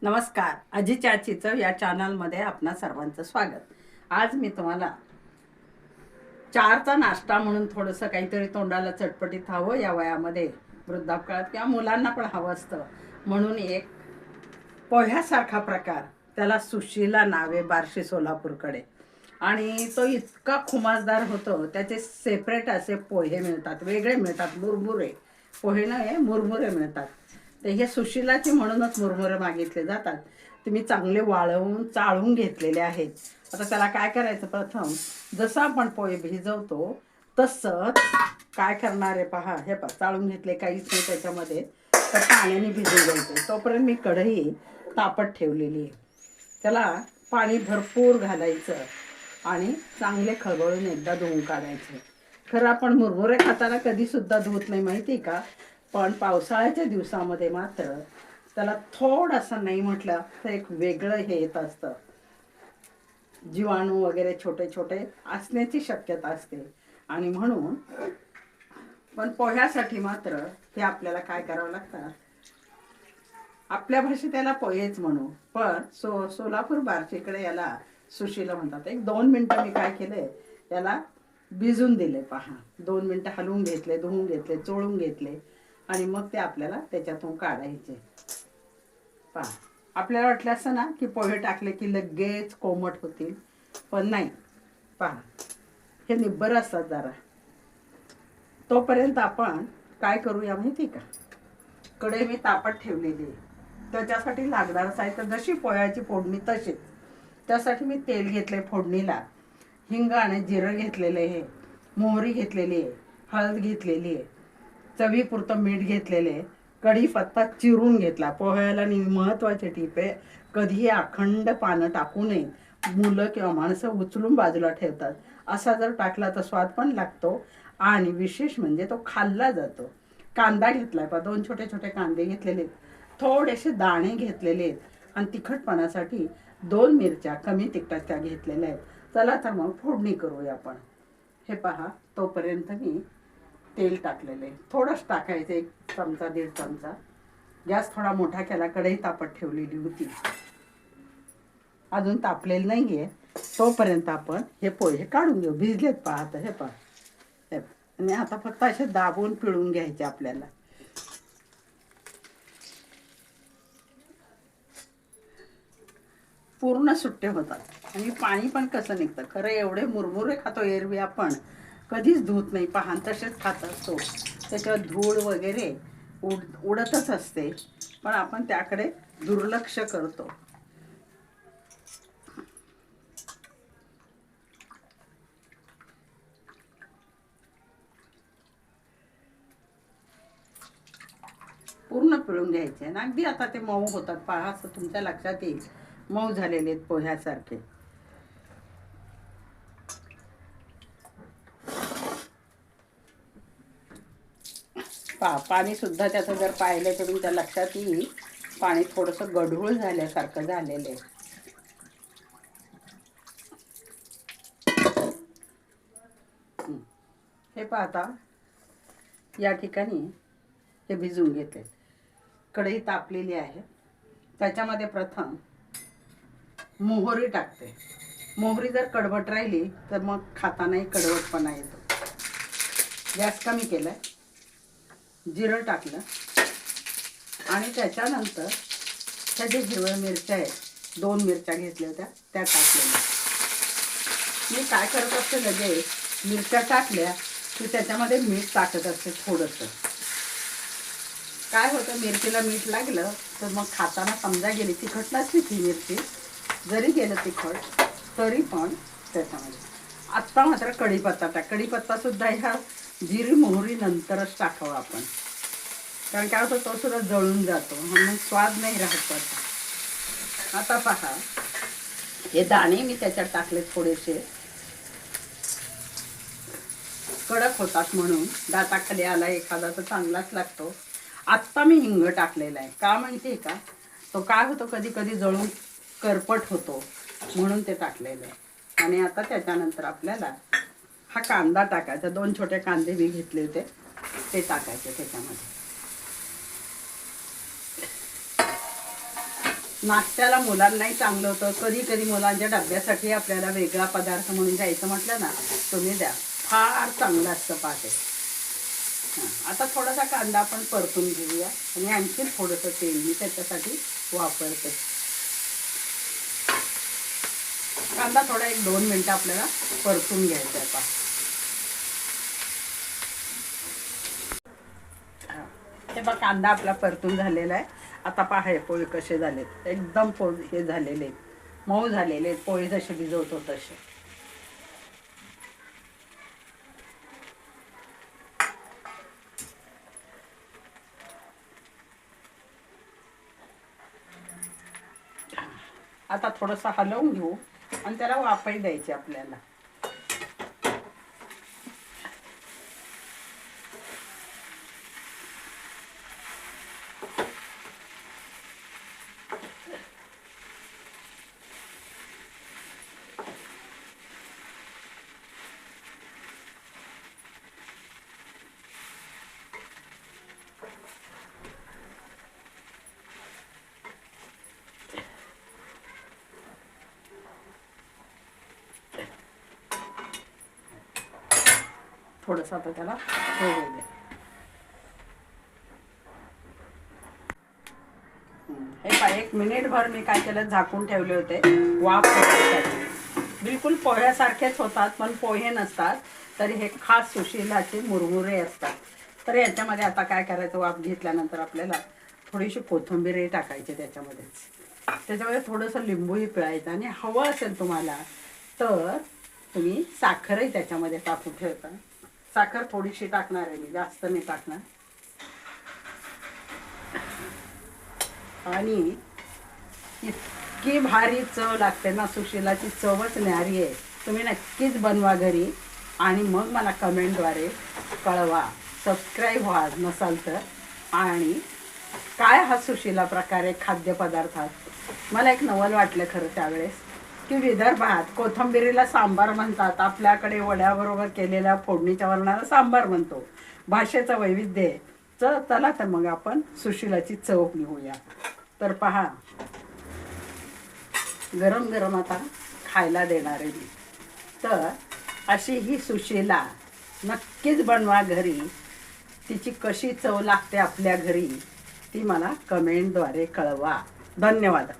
नमस्कार. अजिच्या चव या चॅनलमध्ये आपणा सर्वांचं स्वागत. आज मी तुम्हाला चारचा नाश्ता म्हणून थोडंसं काहीतरी तोंडाला चटपटीत हवं या वयामध्ये, वृद्धापकाळात किंवा मुलांना पण हवं असतं म्हणून एक पोह्यासारखा प्रकार, त्याला सुशिला नावे बार्शी सोलापूरकडे. आणि तो इतका खुमासदार होतो, त्याचे सेपरेट असे पोहे मिळतात, वेगळे मिळतात, मुरमुरे. पोहे नाही, मुरमुरे मिळतात. ते हे सुशिलाचे म्हणूनच मुरमुरे मागितले जातात. ते मी चांगले वाळवून चाळून घेतलेले आहेत. आता त्याला काय करायचं, प्रथम जसं आपण पोहे भिजवतो तसंच काय करणार आहे पहा. हे पहा, चाळून घेतले, काहीच नाही त्याच्यामध्ये, तर पाण्याने भिजू द्यायचे. तोपर्यंत मी कढई तापत ठेवलेली आहे. त्याला पाणी भरपूर घालायचं आणि चांगले खळबळून एकदा धुवून काढायचे. खरं आपण मुरमुरे खाताना कधीसुद्धा धुवत नाही, माहिती का? पण पावसाळ्याच्या दिवसामध्ये मात्र त्याला थोडंसं नाही म्हटलं तर एक वेगळं हे येत असतं, जीवाणू वगैरे छोटे छोटे असण्याची शक्यता असते. आणि म्हणून पण पोह्यासाठी मात्र हे आपल्याला काय करावं लागतं, आपल्या भाषेत त्याला पोहेच म्हणू, पण सोलापूर बार्शीकडे याला सुशिला म्हणतात. एक 2 मिनटं मी काय केलंय, याला भिजून दिले. पहा, 2 मिनटं हलवून घेतले, धुवून घेतले, चोळून घेतले आणि मग ते आपल्याला त्याच्यातून काढायचे. पहा, आपल्याला वाटलं असं ना की पोहे टाकले की लगेच कोमट होतील, पण नाही. पहा, हे निब्बर असतात जरा. तोपर्यंत आपण काय करूया माहिती का, कढई मी तापत ठेवलेली आहे. त्याच्यासाठी लागणार साहित्य जशी पोह्याची फोडणी तशीच. त्यासाठी मी तेल घेतले फोडणीला, हिंग आणि जिरं घेतलेले आहे, मोहरी घेतलेली आहे, हळद घेतलेली आहे, चवीपुरतं मीठ घेतलेले आहे, कढीपत्ता चिरून घेतला. पोह्याला महत्त्वाची टीप आहे, कधीही अखंड पानं टाकू नये. मुलं किंवा माणसं उचलून बाजूला ठेवतात. असा जर टाकला तर स्वाद पण लागतो आणि विशेष म्हणजे तो खाल्ला जातो. कांदा घेतला आहे, 2 छोटे छोटे कांदे घेतलेले आहेत, थोडेसे दाणे घेतलेले आहेत आणि तिखटपणासाठी 2 मिरच्या कमी तिखटाच्या घेतलेल्या आहेत. चला तर मग फोडणी करूया आपण. हे पहा, तोपर्यंत मी तेल टाकलेलं आहे, थोडंच टाकायचं, 1 चमचा 1.5 चमचा. गॅस थोडा मोठा केला, कढई तापत ठेवलेली होती, अजून तापलेलं नाही आहे. तोपर्यंत आपण हे पोहे काढून घेऊ. भिजलेत पहा आता, हे पहा. आणि आता फक्त असे दाबून पिळून घ्यायचे आपल्याला. पूर्ण सुट्टे होतात आणि पाणी पण कसं निघतं. खरं एवढे मुरमुरे खातो एरवी आपण, कधीच धुत नाही. पहा, तसेच खात असतो, त्याच्यावर धूळ वगैरे उडतच असते, पण आपण त्याकडे दुर्लक्ष करतो. पूर्ण पिळून घ्यायचे आणि अगदी आता ते मऊ होतात. पहा, असं तुमच्या लक्षात येईल, मऊ झालेले आहेत पोह्यासारखे. पाणी सुद्धा त्याचं जर पाहिलं तर तुमच्या लक्षात येईल, पाणी थोडंसं गढूळ झाल्यासारखं झालेलं आहे. हे पाहता, या ठिकाणी हे भिजून घेते. कढई तापलेली आहे, त्याच्यामध्ये प्रथम मोहरी टाकते. मोहरी जर कडवट राहिली तर मग खातानाही कडवटपणा येतो. गॅस कमी केलाय, जिरं टाकलं आणि त्याच्यानंतर ह्या जे हिरव्या मिरच्या आहेत, 2 मिरच्या घेतल्या होत्या त्या टाकलेल्या. मी काय करत असते, लगेच मिरच्या टाकल्या की त्याच्यामध्ये मीठ टाकत असते थोडंसं. काय होतं, मिरचीला मीठ लागलं तर मग खाताना समजा गेली, तिखट नसली ती मिरची, जरी गेलं तिखट तरी पण त्याच्यामध्ये. आत्ता मात्र कढीपत्ता टाक. कढीपत्तासुद्धा ह्या जिरी मोहरी नंतरच टाकावं आपण, कारण काय होतं, तो सुद्धा जळून जातो, म्हणून स्वाद नाही राहत त्याचा. आता पहा, हे दाणे मी त्याच्यात टाकले थोडेसे, कडक होतात म्हणून. दाताखाली आला एखादा तर चांगलाच लागतो. आत्ता मी हिंग टाकलेला आहे, का माहिती आहे का, तो काय होतो कधी कधी जळून करपट होतो, म्हणून ते टाकलेलं आहे. आणि आता त्याच्यानंतर आपल्याला हा कांदा टाकायचा. 2 छोटे कांदे मी घेतले होते, ते टाकायचे त्याच्यामध्ये. नाश्त्याला मुलांनाही चांगलं होतं. कधी कधी मुलांच्या डब्यासाठी आपल्याला वेगळा पदार्थ म्हणून द्यायचं म्हटलं ना, तुम्ही द्या, फार चांगलं असतं पाते. आता थोडासा कांदा आपण परतून घेऊया आणि आणखीन थोडंसं तेल मी त्याच्यासाठी वापरते. कांदा थोडा 1-2 मिनटं आपल्याला परतून घ्यायचा आहे. हे बघा, कांदा आपला परतून झालेला आहे. आता पहा हे पोहे कसे झालेत, एकदम हे झालेले, मऊ झालेले, पोहे जसे भिजवतो तसे. आता थोडंसं हलवून घेऊ आणि त्याला वाफही द्यायची आपल्याला. थोडंसं आता त्याला होऊ दे. हे पहा, 1 मिनिटभर मी काय केलं, झाकून ठेवले होते वाफ होण्यासाठी. बिलकुल पोह्यासारखेच होतात, पण पोहे नसतात. तरी हे खास सुशिलाचे मुरमुरे असतात. तर याच्यामध्ये आता काय करायचं, वाफ घेतल्यानंतर आपल्याला थोडीशी कोथिंबीरही टाकायची त्याच्यामध्ये थोडंसं लिंबूही पिळायचं आणि हवं असेल तुम्हाला तर तुम्ही साखरही त्याच्यामध्ये टाकून ठेवता. साखर थोडीशी टाकणार आहे मी, जास्त नाही टाकणार. आणि इतकी भारी चव लागते ना, सुशिलाची चवच न्यारी आहे. तुम्ही नक्कीच बनवा घरी आणि मग मला कमेंटद्वारे कळवा. सबस्क्राईब व्हा नसाल तर. आणि काय हा सुशिला प्रकार आहे खाद्यपदार्थात. मला एक नवल वाटलं खरं त्यावेळेस की विदर्भात कोथिंबिरीला सांबार म्हणतात, आपल्याकडे वड्याबरोबर केलेल्या फोडणीच्या वरणाला सांबार म्हणतो. भाषेचं वैविध्य आहे. चला तर मग आपण सुशिलाची चव घेऊया. तर पहा, गरम गरम आता खायला देणार आहे मी. तर अशी ही सुशिला नक्कीच बनवा घरी. तिची कशी चव लागते आपल्या घरी ती मला कमेंटद्वारे कळवा. धन्यवाद.